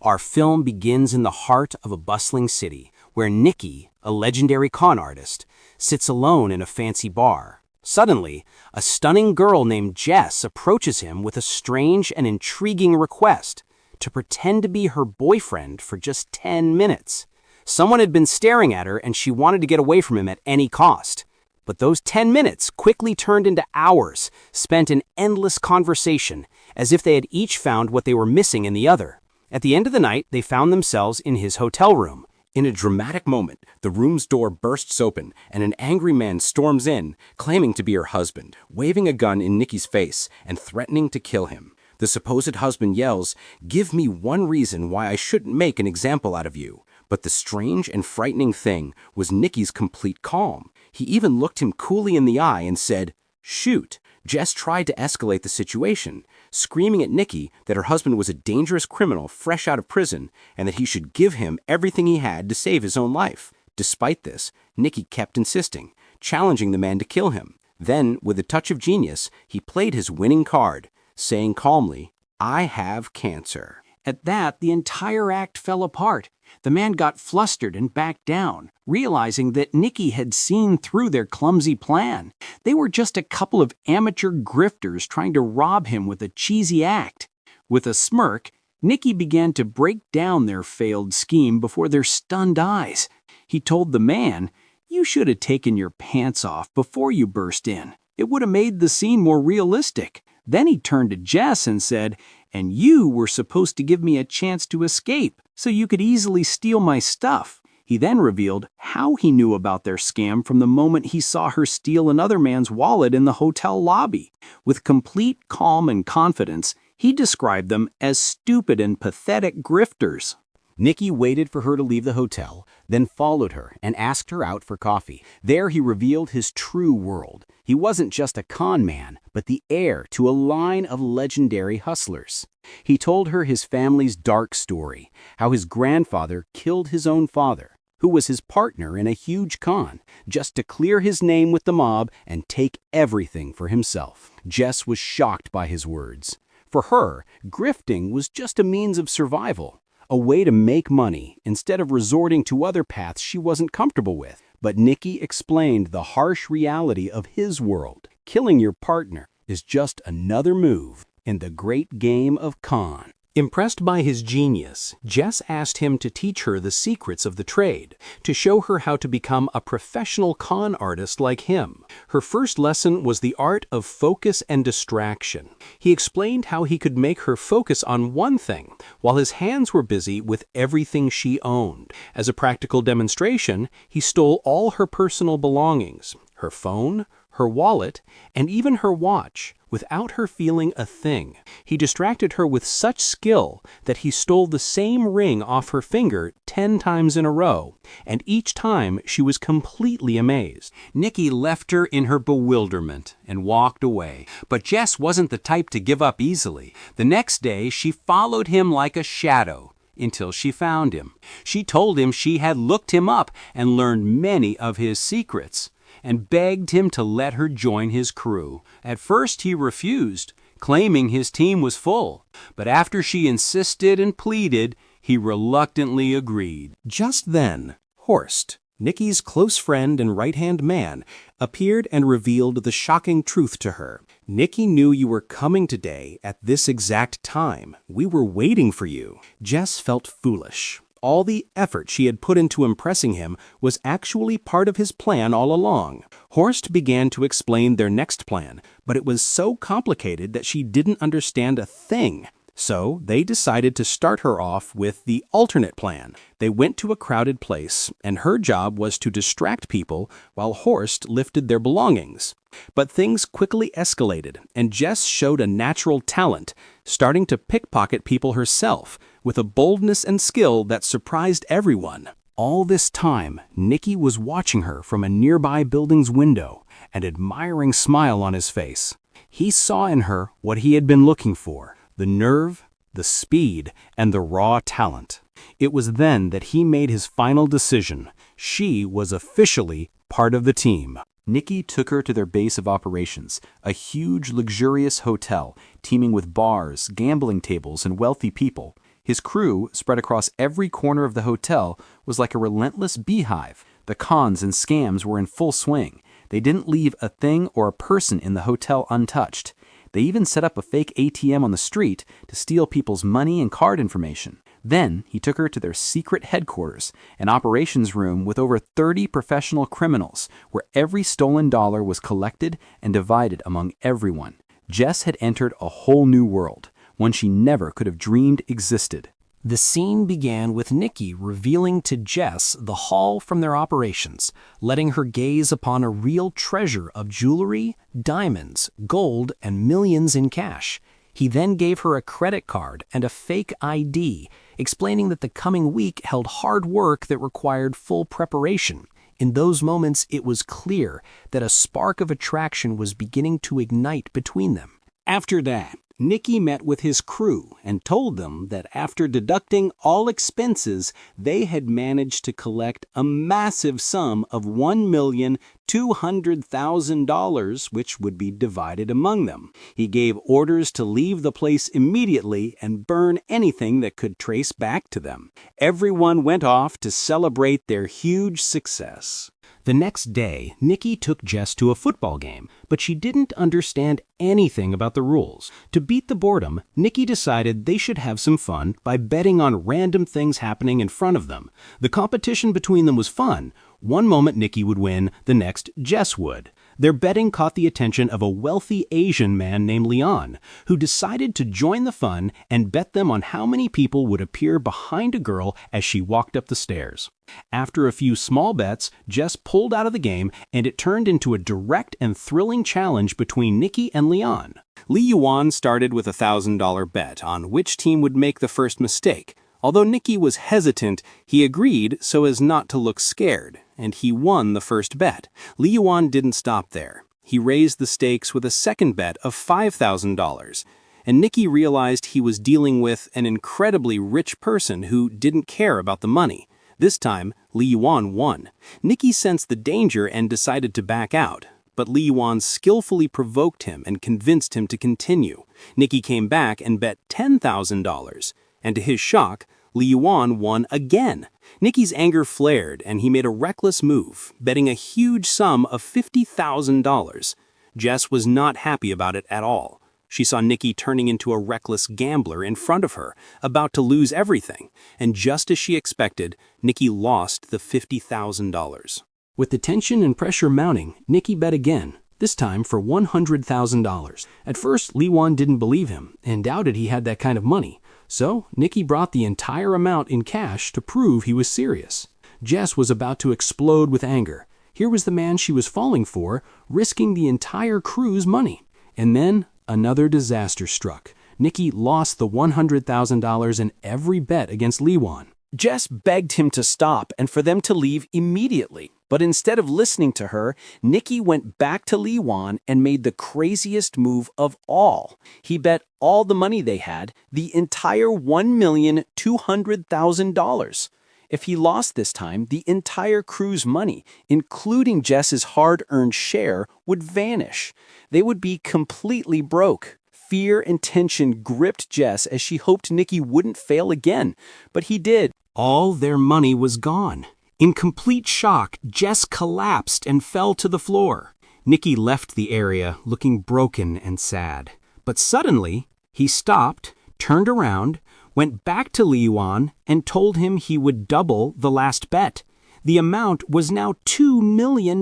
Our film begins in the heart of a bustling city, where Nikki, a legendary con artist, sits alone in a fancy bar. Suddenly, a stunning girl named Jess approaches him with a strange and intriguing request to pretend to be her boyfriend for just 10 minutes. Someone had been staring at her and she wanted to get away from him at any cost. But those 10 minutes quickly turned into hours, spent in endless conversation, as if they had each found what they were missing in the other. At the end of the night, they found themselves in his hotel room. In a dramatic moment, the room's door bursts open and an angry man storms in, claiming to be her husband, waving a gun in Nikki's face and threatening to kill him. The supposed husband yells, "Give me one reason why I shouldn't make an example out of you." But the strange and frightening thing was Nikki's complete calm. He even looked him coolly in the eye and said, "Shoot." Jess tried to escalate the situation, screaming at Nikki that her husband was a dangerous criminal fresh out of prison and that he should give him everything he had to save his own life. Despite this, Nikki kept insisting, challenging the man to kill him. Then, with a touch of genius, he played his winning card, saying calmly, "I have cancer." At that, the entire act fell apart. The man got flustered and backed down, realizing that Nikki had seen through their clumsy plan. They were just a couple of amateur grifters trying to rob him with a cheesy act. With a smirk, Nikki began to break down their failed scheme before their stunned eyes. He told the man, "You should have taken your pants off before you burst in. It would have made the scene more realistic." Then he turned to Jess and said, "And you were supposed to give me a chance to escape, so you could easily steal my stuff." He then revealed how he knew about their scam from the moment he saw her steal another man's wallet in the hotel lobby. With complete calm and confidence, he described them as stupid and pathetic grifters. Nikki waited for her to leave the hotel, then followed her and asked her out for coffee. There he revealed his true world. He wasn't just a con man, but the heir to a line of legendary hustlers. He told her his family's dark story, how his grandfather killed his own father, who was his partner in a huge con, just to clear his name with the mob and take everything for himself. Jess was shocked by his words. For her, grifting was just a means of survival, a way to make money instead of resorting to other paths she wasn't comfortable with. But Nikki explained the harsh reality of his world. Killing your partner is just another move in the great game of con. Impressed by his genius, Jess asked him to teach her the secrets of the trade, to show her how to become a professional con artist like him. Her first lesson was the art of focus and distraction. He explained how he could make her focus on one thing, while his hands were busy with everything she owned. As a practical demonstration, he stole all her personal belongings, her phone, her wallet, and even her watch, without her feeling a thing. He distracted her with such skill that he stole the same ring off her finger 10 times in a row, and each time she was completely amazed. Nikki left her in her bewilderment and walked away. But Jess wasn't the type to give up easily. The next day, she followed him like a shadow until she found him. She told him she had looked him up and learned many of his secrets, and begged him to let her join his crew. At first he refused, claiming his team was full, but after she insisted and pleaded, he reluctantly agreed. Just then, Horst, Nikki's close friend and right-hand man, appeared and revealed the shocking truth to her. "Nikki knew you were coming today at this exact time. We were waiting for you." Jess felt foolish. All the effort she had put into impressing him was actually part of his plan all along. Horst began to explain their next plan, but it was so complicated that she didn't understand a thing. So they decided to start her off with the alternate plan. They went to a crowded place, and her job was to distract people while Horst lifted their belongings. But things quickly escalated, and Jess showed a natural talent, starting to pickpocket people herself, with a boldness and skill that surprised everyone. All this time, Nikki was watching her from a nearby building's window, an admiring smile on his face. He saw in her what he had been looking for: the nerve, the speed, and the raw talent. It was then that he made his final decision. She was officially part of the team. Nikki took her to their base of operations, a huge, luxurious hotel teeming with bars, gambling tables, and wealthy people. His crew, spread across every corner of the hotel, was like a relentless beehive. The cons and scams were in full swing. They didn't leave a thing or a person in the hotel untouched. They even set up a fake ATM on the street to steal people's money and card information. Then he took her to their secret headquarters, an operations room with over 30 professional criminals, where every stolen dollar was collected and divided among everyone. Jess had entered a whole new world, one she never could have dreamed existed. The scene began with Nikki revealing to Jess the haul from their operations, letting her gaze upon a real treasure of jewelry, diamonds, gold, and millions in cash. He then gave her a credit card and a fake ID, explaining that the coming week held hard work that required full preparation. In those moments, it was clear that a spark of attraction was beginning to ignite between them. After that, Nicky met with his crew and told them that after deducting all expenses, they had managed to collect a massive sum of $1,200,000, which would be divided among them. He gave orders to leave the place immediately and burn anything that could trace back to them. Everyone went off to celebrate their huge success. The next day, Nikki took Jess to a football game, but she didn't understand anything about the rules. To beat the boredom, Nikki decided they should have some fun by betting on random things happening in front of them. The competition between them was fun. One moment Nikki would win, the next Jess would. Their betting caught the attention of a wealthy Asian man named Leon, who decided to join the fun and bet them on how many people would appear behind a girl as she walked up the stairs. After a few small bets, Jess pulled out of the game, and it turned into a direct and thrilling challenge between Nikki and Leon. Li Yuan started with a $1,000 bet on which team would make the first mistake. Although Nikki was hesitant, he agreed so as not to look scared, and he won the first bet. Li Yuan didn't stop there. He raised the stakes with a second bet of $5,000, and Nikki realized he was dealing with an incredibly rich person who didn't care about the money. This time, Li Yuan won. Nikki sensed the danger and decided to back out, but Li Yuan skillfully provoked him and convinced him to continue. Nikki came back and bet $10,000, and to his shock, Li Yuan won again. Nikki's anger flared, and he made a reckless move, betting a huge sum of $50,000. Jess was not happy about it at all. She saw Nikki turning into a reckless gambler in front of her, about to lose everything, and just as she expected, Nikki lost the $50,000. With the tension and pressure mounting, Nikki bet again, this time for $100,000. At first, Li Yuan didn't believe him and doubted he had that kind of money. So, Nikki brought the entire amount in cash to prove he was serious. Jess was about to explode with anger. Here was the man she was falling for, risking the entire crew's money. And then, another disaster struck. Nikki lost the $100,000 in every bet against Li Yuan. Jess begged him to stop and for them to leave immediately. But instead of listening to her, Nikki went back to Li Yuan and made the craziest move of all. He bet all the money they had, the entire $1,200,000. If he lost this time, the entire crew's money, including Jess's hard-earned share, would vanish. They would be completely broke. Fear and tension gripped Jess as she hoped Nikki wouldn't fail again, but he did. All their money was gone. In complete shock, Jess collapsed and fell to the floor. Nikki left the area looking broken and sad. But suddenly, he stopped, turned around, went back to Li Yuan, and told him he would double the last bet. The amount was now $2 million.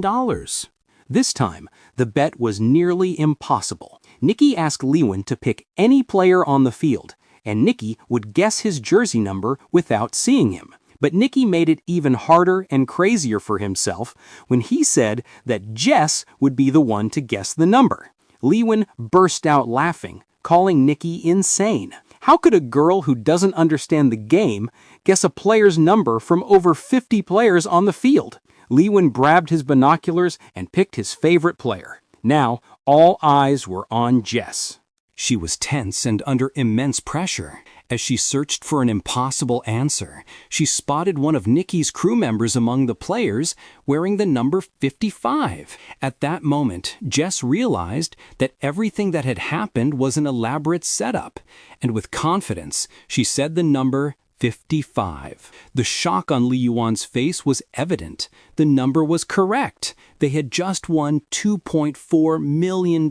This time, the bet was nearly impossible. Nikki asked Li Yuan to pick any player on the field, and Nikki would guess his jersey number without seeing him. But Nikki made it even harder and crazier for himself when he said that Jess would be the one to guess the number. Li Yuan burst out laughing, calling Nikki insane. How could a girl who doesn't understand the game guess a player's number from over 50 players on the field? Li Yuan grabbed his binoculars and picked his favorite player. Now, all eyes were on Jess. She was tense and under immense pressure. As she searched for an impossible answer, she spotted one of Nikki's crew members among the players wearing the number 55. At that moment, Jess realized that everything that had happened was an elaborate setup, and with confidence, she said the number 55. The shock on Li Yuan's face was evident. The number was correct. They had just won $2.4 million.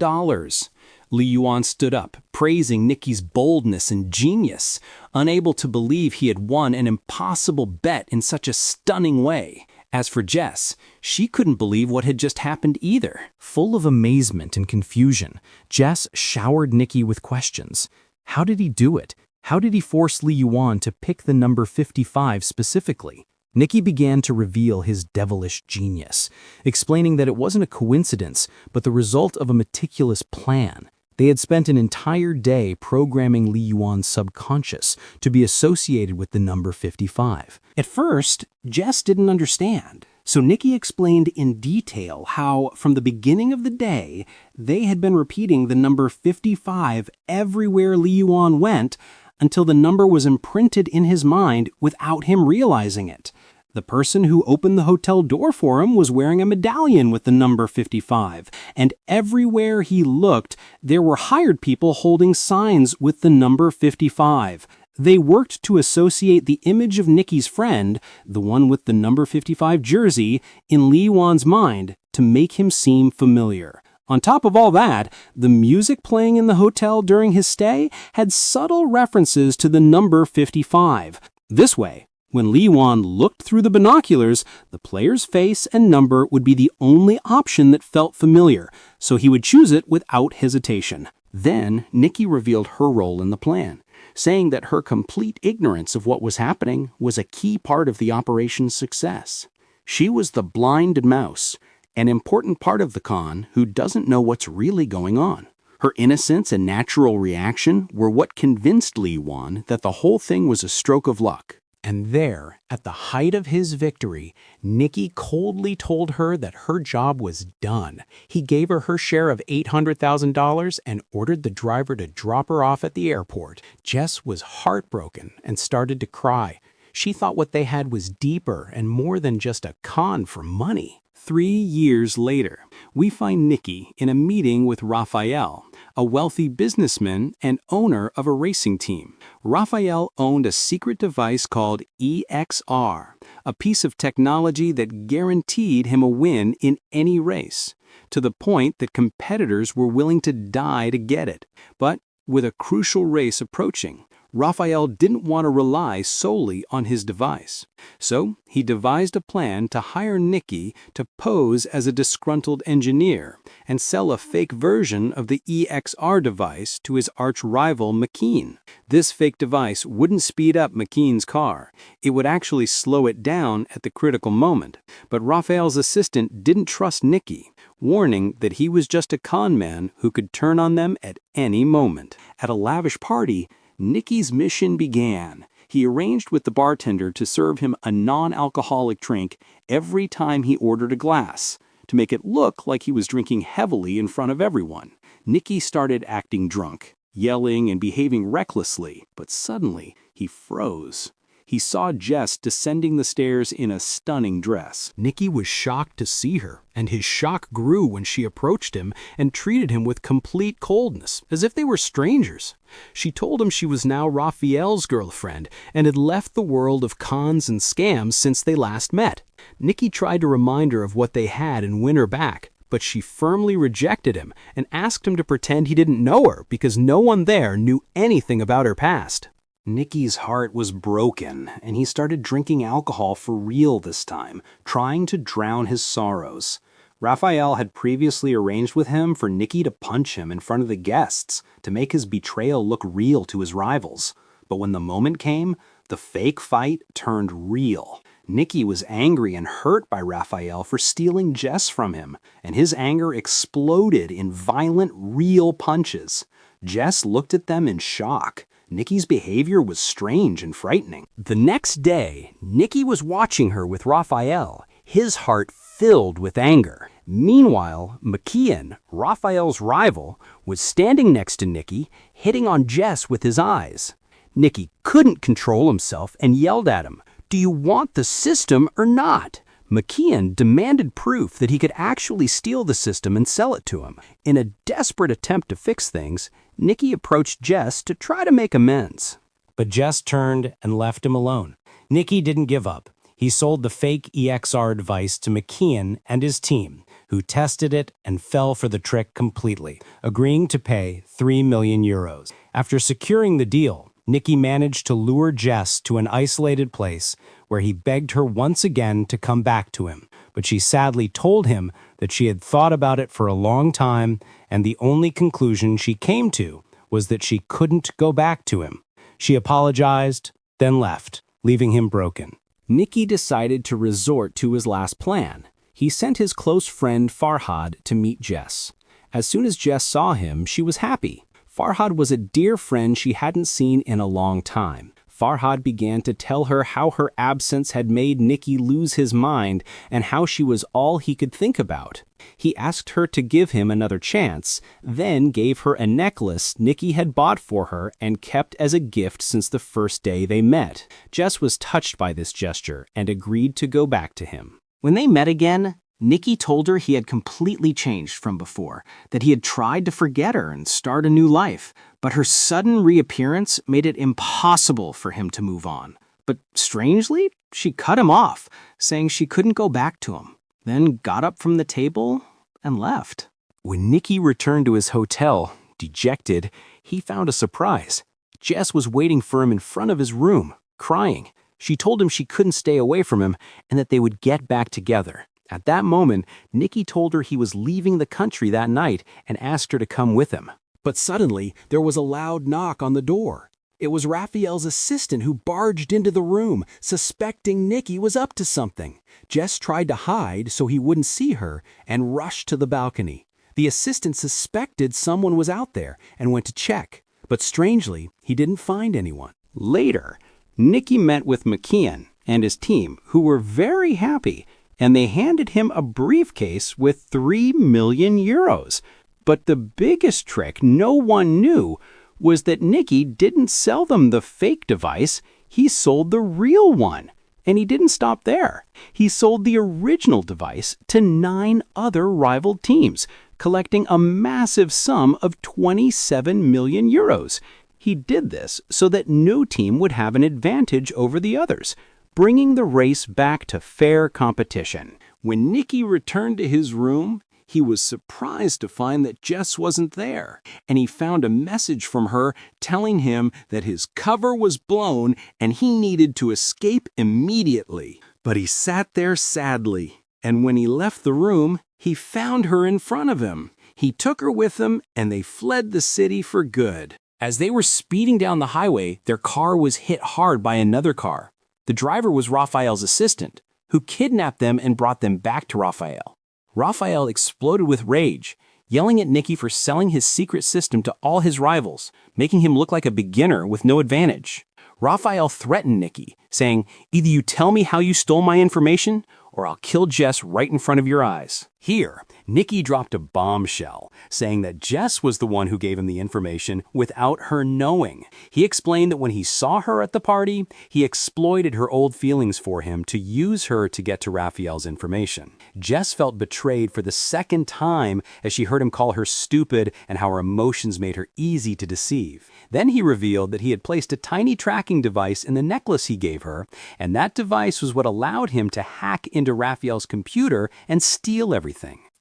Li Yuan stood up, praising Nikki's boldness and genius, unable to believe he had won an impossible bet in such a stunning way. As for Jess, she couldn't believe what had just happened either. Full of amazement and confusion, Jess showered Nikki with questions. How did he do it? How did he force Li Yuan to pick the number 55 specifically? Nikki began to reveal his devilish genius, explaining that it wasn't a coincidence, but the result of a meticulous plan. They had spent an entire day programming Li Yuan's subconscious to be associated with the number 55. At first, Jess didn't understand. So Nikki explained in detail how, from the beginning of the day, they had been repeating the number 55 everywhere Li Yuan went until the number was imprinted in his mind without him realizing it. The person who opened the hotel door for him was wearing a medallion with the number 55, and everywhere he looked, there were hired people holding signs with the number 55. They worked to associate the image of Nikki's friend, the one with the number 55 jersey, in Li Yuan's mind to make him seem familiar. On top of all that, the music playing in the hotel during his stay had subtle references to the number 55. This way, when Li Yuan looked through the binoculars, the player's face and number would be the only option that felt familiar, so he would choose it without hesitation. Then, Nikki revealed her role in the plan, saying that her complete ignorance of what was happening was a key part of the operation's success. She was the blind mouse, an important part of the con who doesn't know what's really going on. Her innocence and natural reaction were what convinced Li Yuan that the whole thing was a stroke of luck. And there, at the height of his victory, Nikki coldly told her that her job was done. He gave her her share of $800,000 and ordered the driver to drop her off at the airport. Jess was heartbroken and started to cry. She thought what they had was deeper and more than just a con for money. 3 years later, we find Nikki in a meeting with Raphael, a wealthy businessman and owner of a racing team. Raphael owned a secret device called EXR, a piece of technology that guaranteed him a win in any race, to the point that competitors were willing to die to get it. But with a crucial race approaching, Raphael didn't want to rely solely on his device. So he devised a plan to hire Nikki to pose as a disgruntled engineer and sell a fake version of the EXR device to his arch-rival McKean. This fake device wouldn't speed up McKean's car. It would actually slow it down at the critical moment. But Raphael's assistant didn't trust Nikki, warning that he was just a con man who could turn on them at any moment. At a lavish party, Nikki's mission began. He arranged with the bartender to serve him a non-alcoholic drink every time he ordered a glass, to make it look like he was drinking heavily in front of everyone. Nikki started acting drunk, yelling and behaving recklessly, but suddenly he froze. He saw Jess descending the stairs in a stunning dress. Nikki was shocked to see her, and his shock grew when she approached him and treated him with complete coldness, as if they were strangers. She told him she was now Raphael's girlfriend and had left the world of cons and scams since they last met. Nikki tried to remind her of what they had and win her back, but she firmly rejected him and asked him to pretend he didn't know her because no one there knew anything about her past. Nikki's heart was broken, and he started drinking alcohol for real this time, trying to drown his sorrows. Raphael had previously arranged with him for Nikki to punch him in front of the guests to make his betrayal look real to his rivals. But when the moment came, the fake fight turned real. Nikki was angry and hurt by Raphael for stealing Jess from him, and his anger exploded in violent, real punches. Jess looked at them in shock. Nikki's behavior was strange and frightening. The next day, Nikki was watching her with Raphael, his heart filled with anger. Meanwhile, McKean, Raphael's rival, was standing next to Nikki, hitting on Jess with his eyes. Nicky couldn't control himself and yelled at him, "Do you want the system or not?" McKeon demanded proof that he could actually steal the system and sell it to him. In a desperate attempt to fix things, Nicky approached Jess to try to make amends. But Jess turned and left him alone. Nicky didn't give up. He sold the fake EXR device to McKeon and his team, who tested it and fell for the trick completely, agreeing to pay 3 million euros. After securing the deal, Nicky managed to lure Jess to an isolated place where he begged her once again to come back to him. But she sadly told him that she had thought about it for a long time, and the only conclusion she came to was that she couldn't go back to him. She apologized, then left, leaving him broken. Nicky decided to resort to his last plan. He sent his close friend Farhad to meet Jess. As soon as Jess saw him, she was happy. Farhad was a dear friend she hadn't seen in a long time. Farhad began to tell her how her absence had made Nicky lose his mind and how she was all he could think about. He asked her to give him another chance, then gave her a necklace Nicky had bought for her and kept as a gift since the first day they met. Jess was touched by this gesture and agreed to go back to him. When they met again, Nicky told her he had completely changed from before, that he had tried to forget her and start a new life, but her sudden reappearance made it impossible for him to move on. But strangely, she cut him off, saying she couldn't go back to him, then got up from the table and left. When Nicky returned to his hotel, dejected, he found a surprise. Jess was waiting for him in front of his room, crying. She told him she couldn't stay away from him and that they would get back together. At that moment, Nicky told her he was leaving the country that night and asked her to come with him. But suddenly, there was a loud knock on the door. It was Raphael's assistant who barged into the room, suspecting Nicky was up to something. Jess tried to hide so he wouldn't see her and rushed to the balcony. The assistant suspected someone was out there and went to check, but strangely, he didn't find anyone. Later, Nicky met with McKeon and his team, who were very happy, and they handed him a briefcase with 3 million euros. But the biggest trick no one knew was that Nicky didn't sell them the fake device, he sold the real one. And he didn't stop there. He sold the original device to 9 other rival teams, collecting a massive sum of 27 million euros. He did this so that no team would have an advantage over the others, bringing the race back to fair competition. When Nicky returned to his room, he was surprised to find that Jess wasn't there, and he found a message from her telling him that his cover was blown and he needed to escape immediately. But he sat there sadly, and when he left the room, he found her in front of him. He took her with him, and they fled the city for good. As they were speeding down the highway, their car was hit hard by another car. The driver was Raphael's assistant, who kidnapped them and brought them back to Raphael. Raphael exploded with rage, yelling at Nicky for selling his secret system to all his rivals, making him look like a beginner with no advantage. Raphael threatened Nicky, saying, "Either you tell me how you stole my information, or I'll kill Jess right in front of your eyes." Here, Nicky dropped a bombshell, saying that Jess was the one who gave him the information without her knowing. He explained that when he saw her at the party, he exploited her old feelings for him to use her to get to Raphael's information. Jess felt betrayed for the second time as she heard him call her stupid and how her emotions made her easy to deceive. Then he revealed that he had placed a tiny tracking device in the necklace he gave her, and that device was what allowed him to hack into Raphael's computer and steal everything.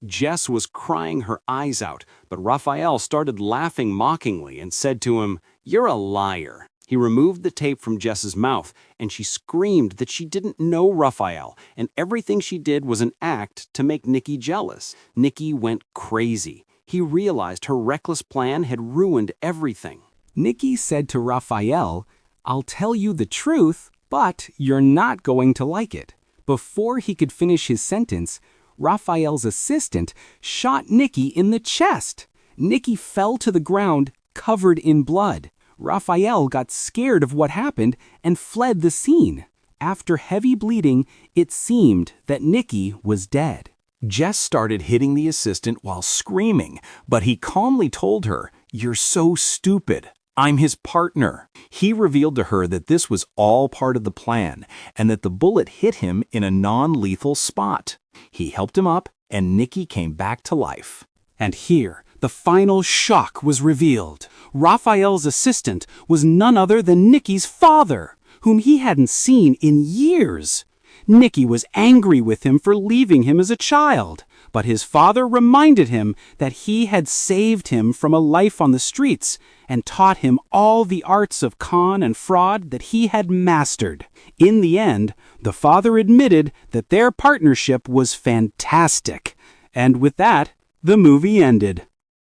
Jess was crying her eyes out, but Raphael started laughing mockingly and said to him, "You're a liar." He removed the tape from Jess's mouth, and she screamed that she didn't know Raphael, and everything she did was an act to make Nicky jealous. Nicky went crazy. He realized her reckless plan had ruined everything. Nicky said to Raphael, "I'll tell you the truth, but you're not going to like it." Before he could finish his sentence, Raphael's assistant shot Nicky in the chest. Nicky fell to the ground, covered in blood. Raphael got scared of what happened and fled the scene. After heavy bleeding, it seemed that Nicky was dead. Jess started hitting the assistant while screaming, but he calmly told her, "You're so stupid. I'm his partner." He revealed to her that this was all part of the plan and that the bullet hit him in a non-lethal spot. He helped him up, and Nicky came back to life. And here, the final shock was revealed. Raphael's assistant was none other than Nicky's father, whom he hadn't seen in years. Nicky was angry with him for leaving him as a child, but his father reminded him that he had saved him from a life on the streets and taught him all the arts of con and fraud that he had mastered. In the end, the father admitted that their partnership was fantastic. And with that, the movie ended.